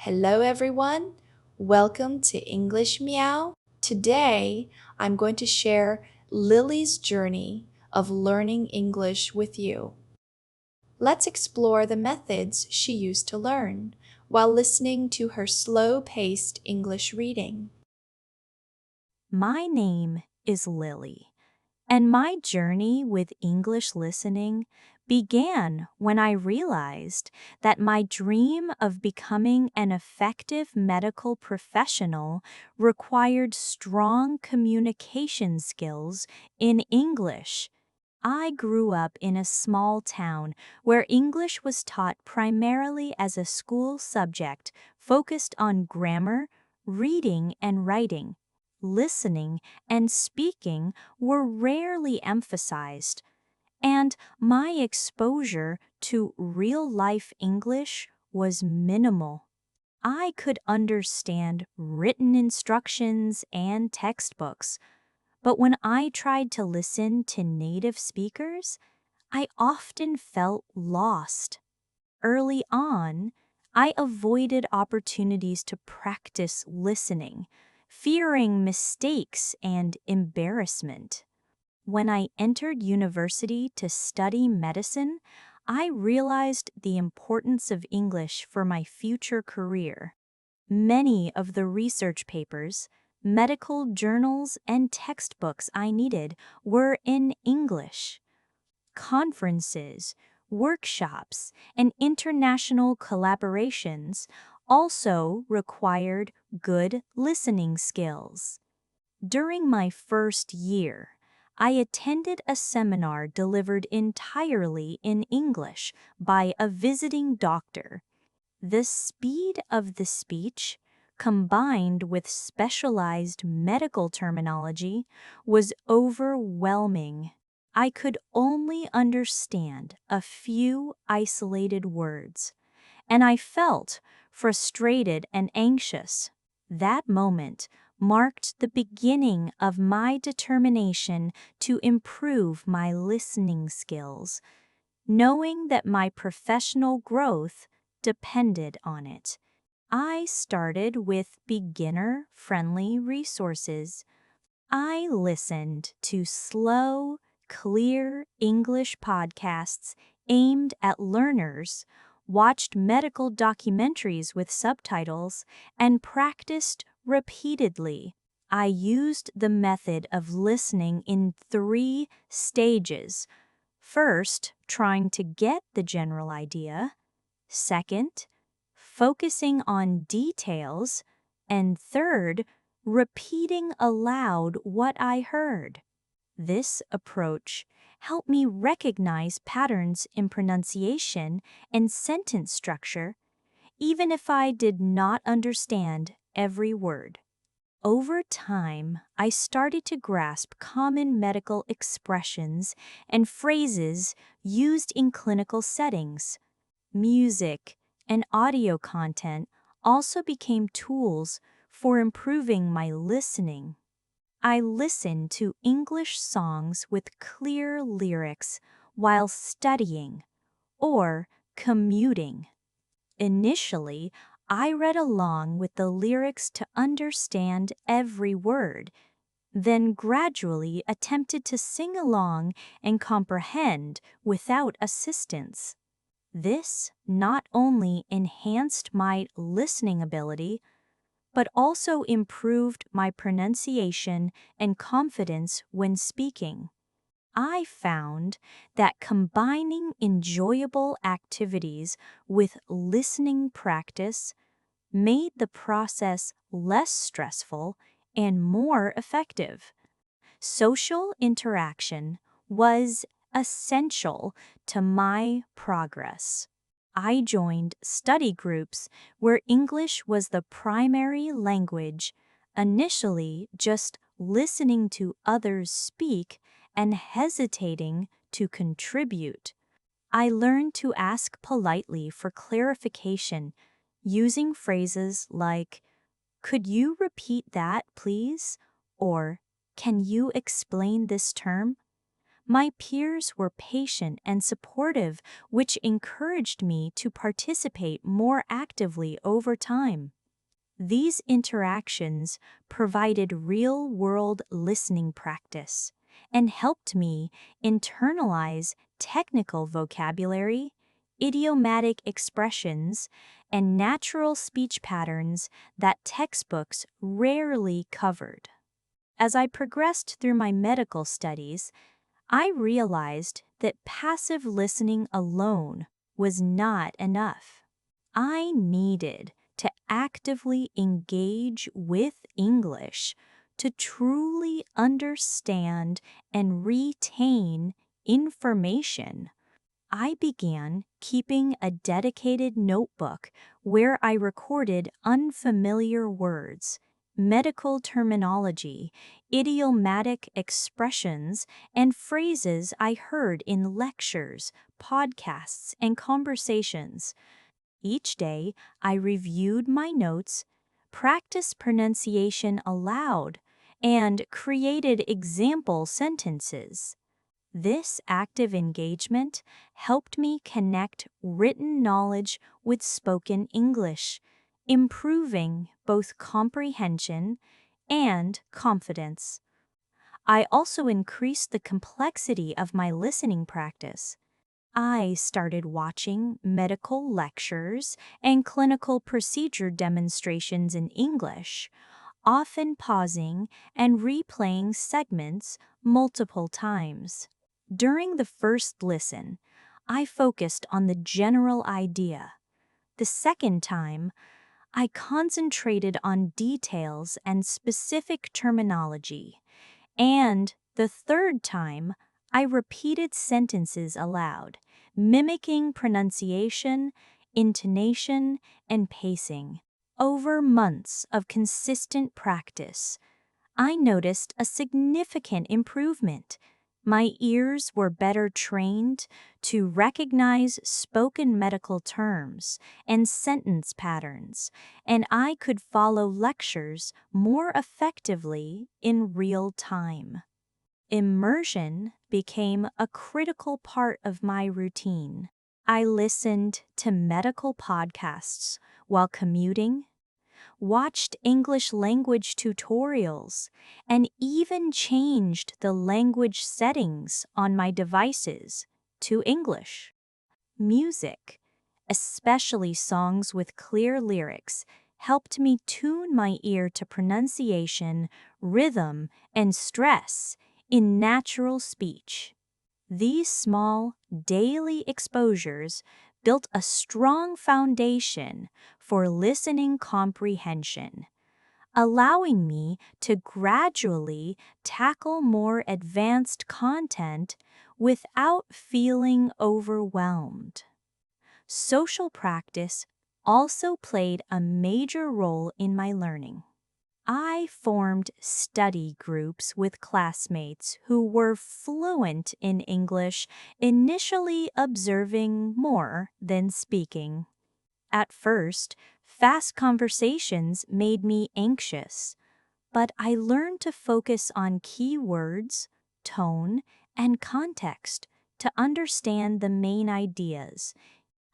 Hello everyone, welcome to English Meow. Today I'm going to share Lily's journey of learning English with you. Let's explore the methods she used to learn while listening to her slow-paced English reading. My name is Lily, and my journey with English listening began when I realized that my dream of becoming an effective medical professional required strong communication skills in English. I grew up in a small town where English was taught primarily as a school subject focused on grammar, reading and writing. Listening and speaking were rarely emphasized, and my exposure to real-life English was minimal. I could understand written instructions and textbooks, but when I tried to listen to native speakers, I often felt lost. Early on, I avoided opportunities to practice listening, fearing mistakes and embarrassment. When I entered university to study medicine, I realized the importance of English for my future career. Many of the research papers, medical journals, and textbooks I needed were in English. Conferences, workshops, and international collaborations also required good listening skills. During my first year, I attended a seminar delivered entirely in English by a visiting doctor. The speed of the speech, combined with specialized medical terminology, was overwhelming. I could only understand a few isolated words, and I felt frustrated and anxious. That moment marked the beginning of my determination to improve my listening skills, knowing that my professional growth depended on it. I started with beginner-friendly resources. I listened to slow, clear English podcasts aimed at learners, watched medical documentaries with subtitles, and practiced repeatedly. I used the method of listening in 3 stages. First, trying to get the general idea. Second, focusing on details. And third, repeating aloud what I heard. This approach helped me recognize patterns in pronunciation and sentence structure, even if I did not understand every word. Over time, I started to grasp common medical expressions and phrases used in clinical settings. Music and audio content also became tools for improving my listening. I listened to English songs with clear lyrics while studying or commuting. Initially, I read along with the lyrics to understand every word, then gradually attempted to sing along and comprehend without assistance. This not only enhanced my listening ability, but also improved my pronunciation and confidence when speaking. I found that combining enjoyable activities with listening practice made the process less stressful and more effective. Social interaction was essential to my progress. I joined study groups where English was the primary language, initially just listening to others speak and hesitating to contribute. I learned to ask politely for clarification, using phrases like, "Could you repeat that, please?" or "Can you explain this term?" My peers were patient and supportive, which encouraged me to participate more actively over time. These interactions provided real-world listening practice and helped me internalize technical vocabulary, idiomatic expressions, and natural speech patterns that textbooks rarely covered. As I progressed through my medical studies, I realized that passive listening alone was not enough. I needed to actively engage with English to truly understand and retain information. I began keeping a dedicated notebook where I recorded unfamiliar words, medical terminology, idiomatic expressions, and phrases I heard in lectures, podcasts, and conversations. Each day, I reviewed my notes, practiced pronunciation aloud, and created example sentences. This active engagement helped me connect written knowledge with spoken English, improving both comprehension and confidence. I also increased the complexity of my listening practice. I started watching medical lectures and clinical procedure demonstrations in English, often pausing and replaying segments multiple times. During the first listen, I focused on the general idea. The second time, I concentrated on details and specific terminology. And the third time, I repeated sentences aloud, mimicking pronunciation, intonation, and pacing. Over months of consistent practice, I noticed a significant improvement. My ears were better trained to recognize spoken medical terms and sentence patterns, and I could follow lectures more effectively in real time. Immersion became a critical part of my routine. I listened to medical podcasts while commuting, watched English language tutorials, and even changed the language settings on my devices to English. Music, especially songs with clear lyrics, helped me tune my ear to pronunciation, rhythm, and stress in natural speech. These small, daily exposures built a strong foundation for listening comprehension, allowing me to gradually tackle more advanced content without feeling overwhelmed. Social practice also played a major role in my learning. I formed study groups with classmates who were fluent in English, initially observing more than speaking. At first, fast conversations made me anxious, but I learned to focus on key words, tone, and context to understand the main ideas.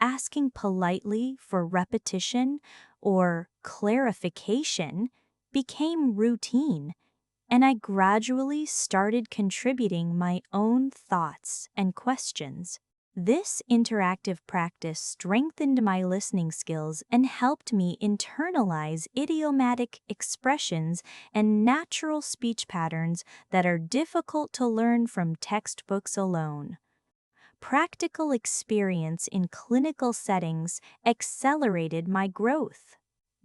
Asking politely for repetition or clarification became routine, and I gradually started contributing my own thoughts and questions. This interactive practice strengthened my listening skills and helped me internalize idiomatic expressions and natural speech patterns that are difficult to learn from textbooks alone. Practical experience in clinical settings accelerated my growth.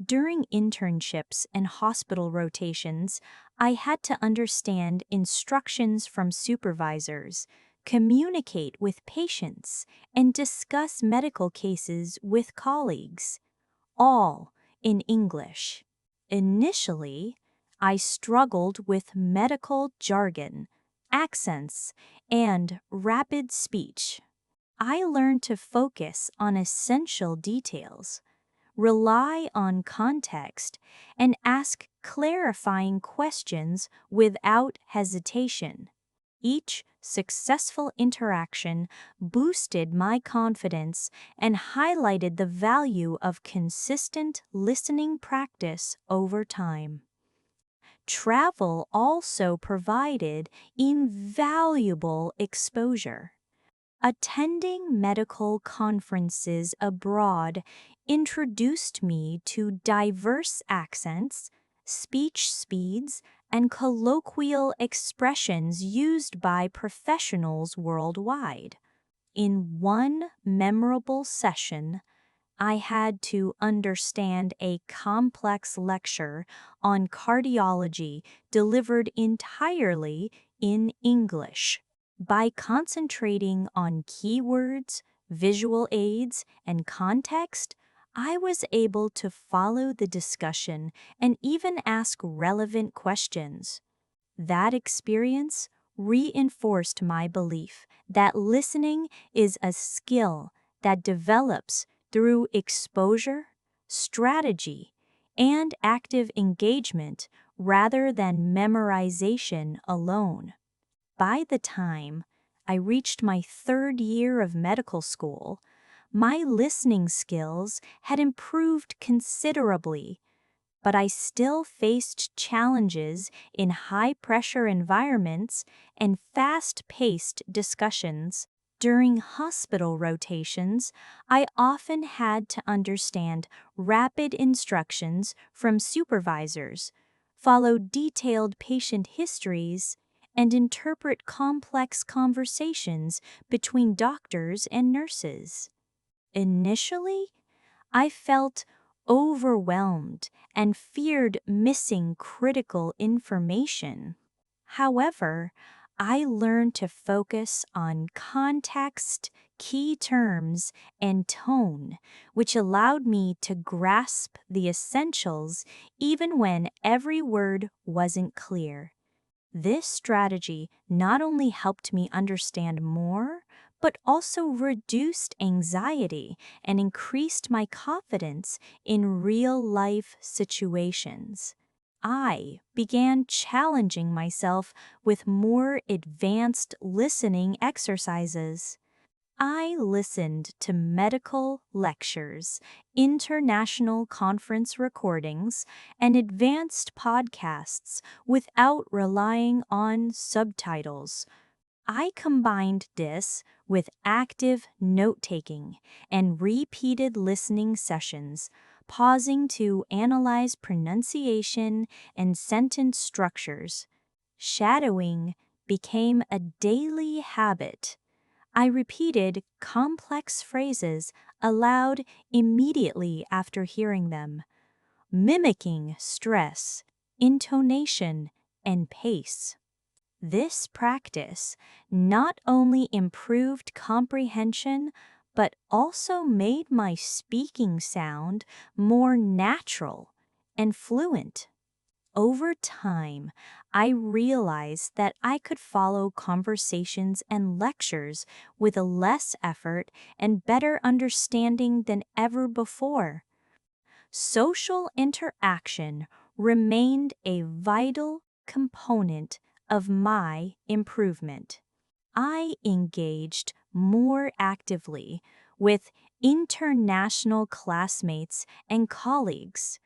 During internships and hospital rotations, I had to understand instructions from supervisors, communicate with patients, and discuss medical cases with colleagues, all in English. Initially, I struggled with medical jargon, accents, and rapid speech. I learned to focus on essential details, rely on context, and ask clarifying questions without hesitation. Each successful interaction boosted my confidence and highlighted the value of consistent listening practice over time. Travel also provided invaluable exposure. Attending medical conferences abroad introduced me to diverse accents, speech speeds, and colloquial expressions used by professionals worldwide. In one memorable session, I had to understand a complex lecture on cardiology delivered entirely in English. By concentrating on keywords, visual aids, and context, I was able to follow the discussion and even ask relevant questions. That experience reinforced my belief that listening is a skill that develops through exposure, strategy, and active engagement rather than memorization alone. By the time I reached my third year of medical school, my listening skills had improved considerably, but I still faced challenges in high-pressure environments and fast-paced discussions. During hospital rotations, I often had to understand rapid instructions from supervisors, follow detailed patient histories, and interpret complex conversations between doctors and nurses. Initially, I felt overwhelmed and feared missing critical information. However, I learned to focus on context, key terms, and tone, which allowed me to grasp the essentials even when every word wasn't clear. This strategy not only helped me understand more, but also reduced anxiety and increased my confidence in real-life situations. I began challenging myself with more advanced listening exercises. I listened to medical lectures, international conference recordings, and advanced podcasts without relying on subtitles. I combined this with active note-taking and repeated listening sessions, pausing to analyze pronunciation and sentence structures. Shadowing became a daily habit. I repeated complex phrases aloud immediately after hearing them, mimicking stress, intonation, and pace. This practice not only improved comprehension, but also made my speaking sound more natural and fluent. Over time, I realized that I could follow conversations and lectures with less effort and better understanding than ever before. Social interaction remained a vital component of my improvement. I engaged more actively with international classmates and colleagues,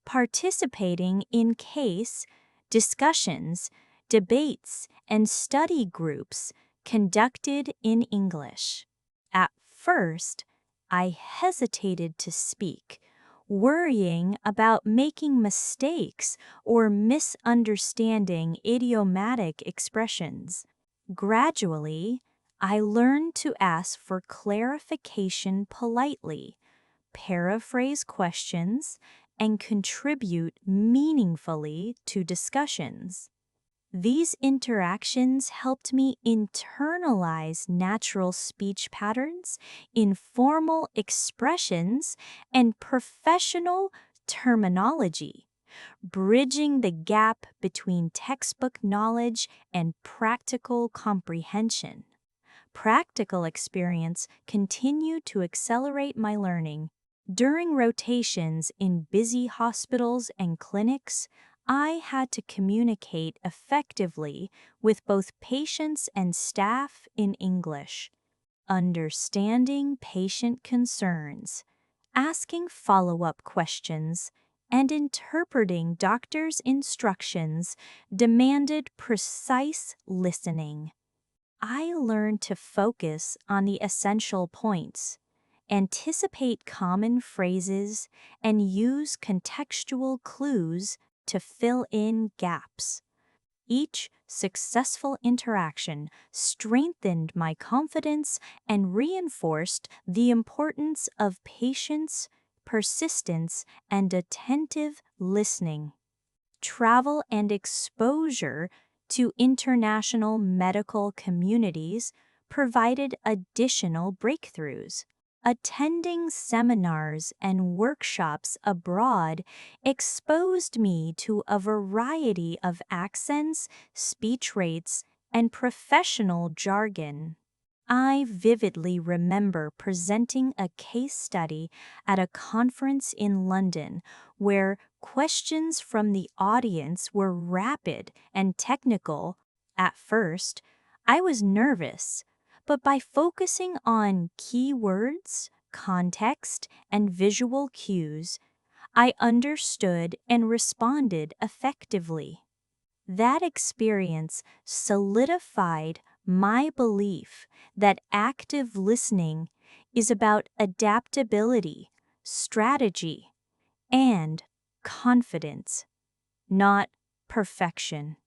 participating in case discussions, debates, and study groups conducted in English. At first, I hesitated to speak, worrying about making mistakes or misunderstanding idiomatic expressions. Gradually, I learned to ask for clarification politely, paraphrase questions, and contribute meaningfully to discussions. These interactions helped me internalize natural speech patterns, informal expressions, and professional terminology, bridging the gap between textbook knowledge and practical comprehension. Practical experience continued to accelerate my learning. During rotations in busy hospitals and clinics, I had to communicate effectively with both patients and staff in English, understanding patient concerns, asking follow-up questions, and interpreting doctors' instructions demanded precise listening. I learned to focus on the essential points, anticipate common phrases, and use contextual clues to fill in gaps. Each successful interaction strengthened my confidence and reinforced the importance of patience, persistence, and attentive listening. Travel and exposure to international medical communities provided additional breakthroughs. Attending seminars and workshops abroad exposed me to a variety of accents, speech rates, and professional jargon. I vividly remember presenting a case study at a conference in London where questions from the audience were rapid and technical. At first, I was nervous, but by focusing on key words, context, and visual cues, I understood and responded effectively. That experience solidified my belief that active listening is about adaptability, strategy, and confidence, not perfection.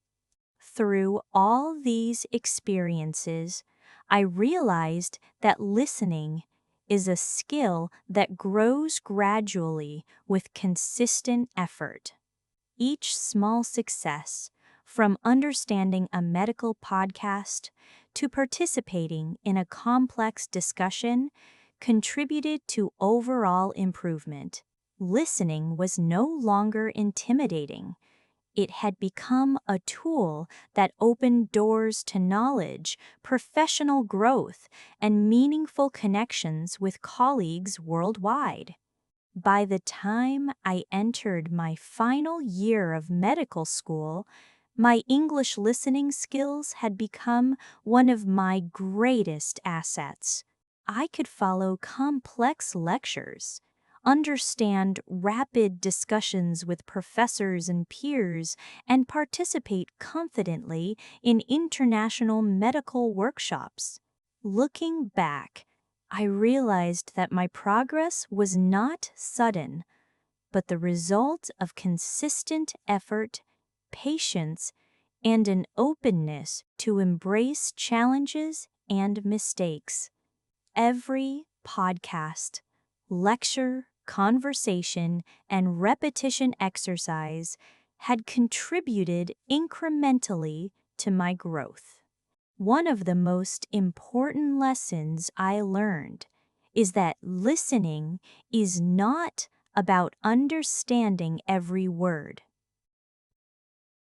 Through all these experiences, I realized that listening is a skill that grows gradually with consistent effort. Each small success, from understanding a medical podcast to participating in a complex discussion, contributed to overall improvement. Listening was no longer intimidating. It had become a tool that opened doors to knowledge, professional growth, and meaningful connections with colleagues worldwide. By the time I entered my final year of medical school, my English listening skills had become one of my greatest assets. I could follow complex lectures, understand rapid discussions with professors and peers, and participate confidently in international medical workshops. Looking back, I realized that my progress was not sudden, but the result of consistent effort, patience, and an openness to embrace challenges and mistakes. Every podcast, lecture, conversation, and repetition exercise had contributed incrementally to my growth. One of the most important lessons I learned is that listening is not about understanding every word.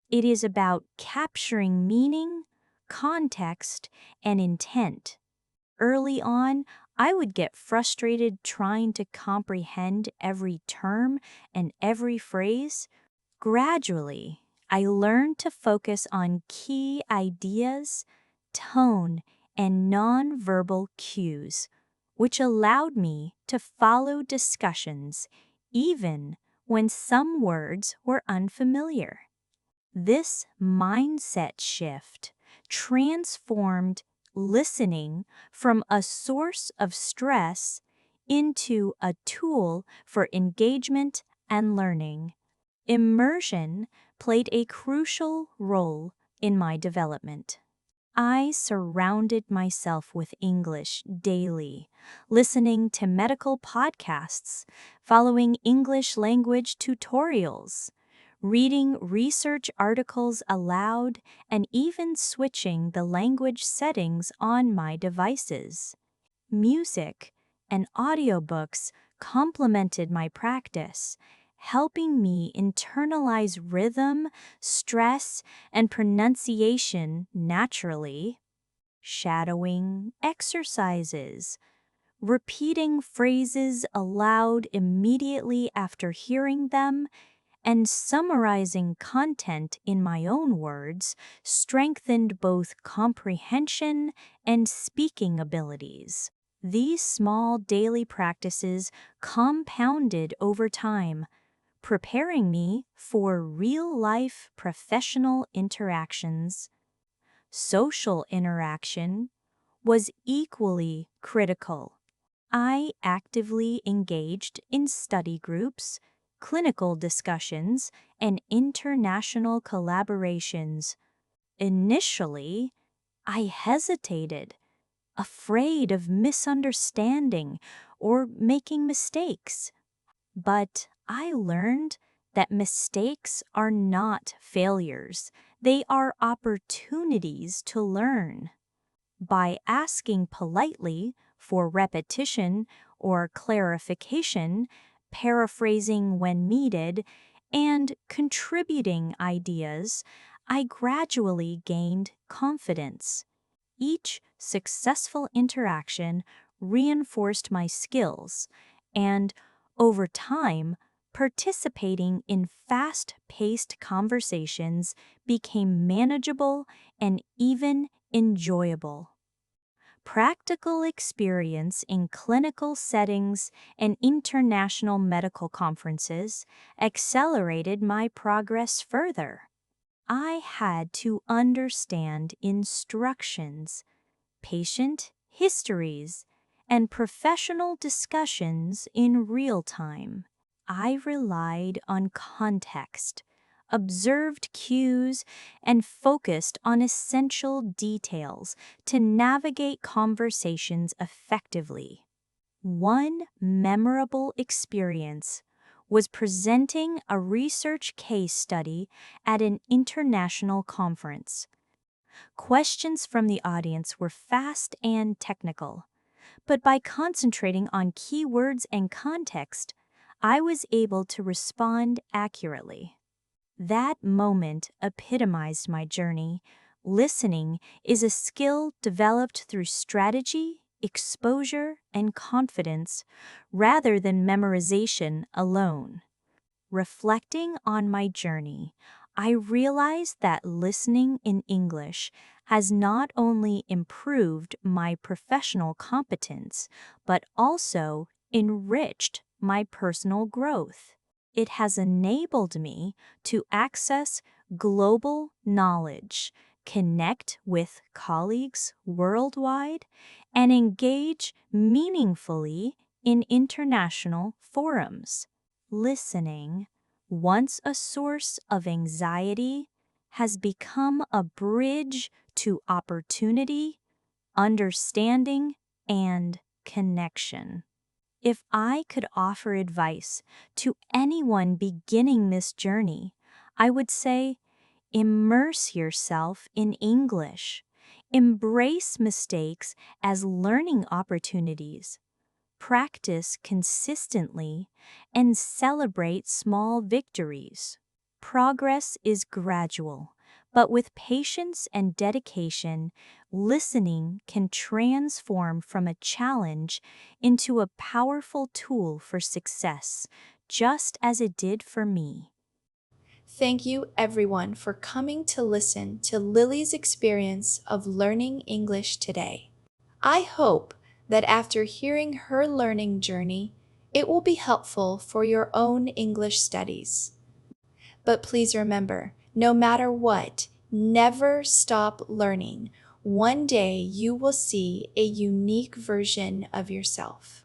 It is about capturing meaning, context, and intent. Early on, I would get frustrated trying to comprehend every term and every phrase. Gradually, I learned to focus on key ideas, tone, and nonverbal cues, which allowed me to follow discussions even when some words were unfamiliar. This mindset shift transformed listening from a source of stress into a tool for engagement and learning. Immersion played a crucial role in my development. I surrounded myself with English daily, listening to medical podcasts, following English language tutorials, reading research articles aloud, and even switching the language settings on my devices. Music and audiobooks complemented my practice, helping me internalize rhythm, stress, and pronunciation naturally. Shadowing exercises, repeating phrases aloud immediately after hearing them, and summarizing content in my own words strengthened both comprehension and speaking abilities. These small daily practices compounded over time, preparing me for real-life professional interactions. Social interaction was equally critical. I actively engaged in study groups, clinical discussions, and international collaborations. Initially, I hesitated, afraid of misunderstanding or making mistakes. But I learned that mistakes are not failures. They are opportunities to learn. By asking politely for repetition or clarification, paraphrasing when needed, and contributing ideas, I gradually gained confidence. Each successful interaction reinforced my skills, and over time, participating in fast-paced conversations became manageable and even enjoyable. Practical experience in clinical settings and international medical conferences accelerated my progress further. I had to understand instructions, patient histories, and professional discussions in real time. I relied on context, observed cues, and focused on essential details to navigate conversations effectively. One memorable experience was presenting a research case study at an international conference. Questions from the audience were fast and technical, but by concentrating on keywords and context, I was able to respond accurately. That moment epitomized my journey. Listening is a skill developed through strategy, exposure, and confidence rather than memorization alone. Reflecting on my journey, I realized that listening in English has not only improved my professional competence, but also enriched my personal growth. It has enabled me to access global knowledge, connect with colleagues worldwide, and engage meaningfully in international forums. Listening, once a source of anxiety, has become a bridge to opportunity, understanding, and connection. If I could offer advice to anyone beginning this journey, I would say, immerse yourself in English. Embrace mistakes as learning opportunities. Practice consistently, and celebrate small victories. Progress is gradual, but with patience and dedication, listening can transform from a challenge into a powerful tool for success, just as it did for me. Thank you, everyone, for coming to listen to Lily's experience of learning English today. I hope that after hearing her learning journey, it will be helpful for your own English studies. But please remember, no matter what, never stop learning. One day you will see a unique version of yourself.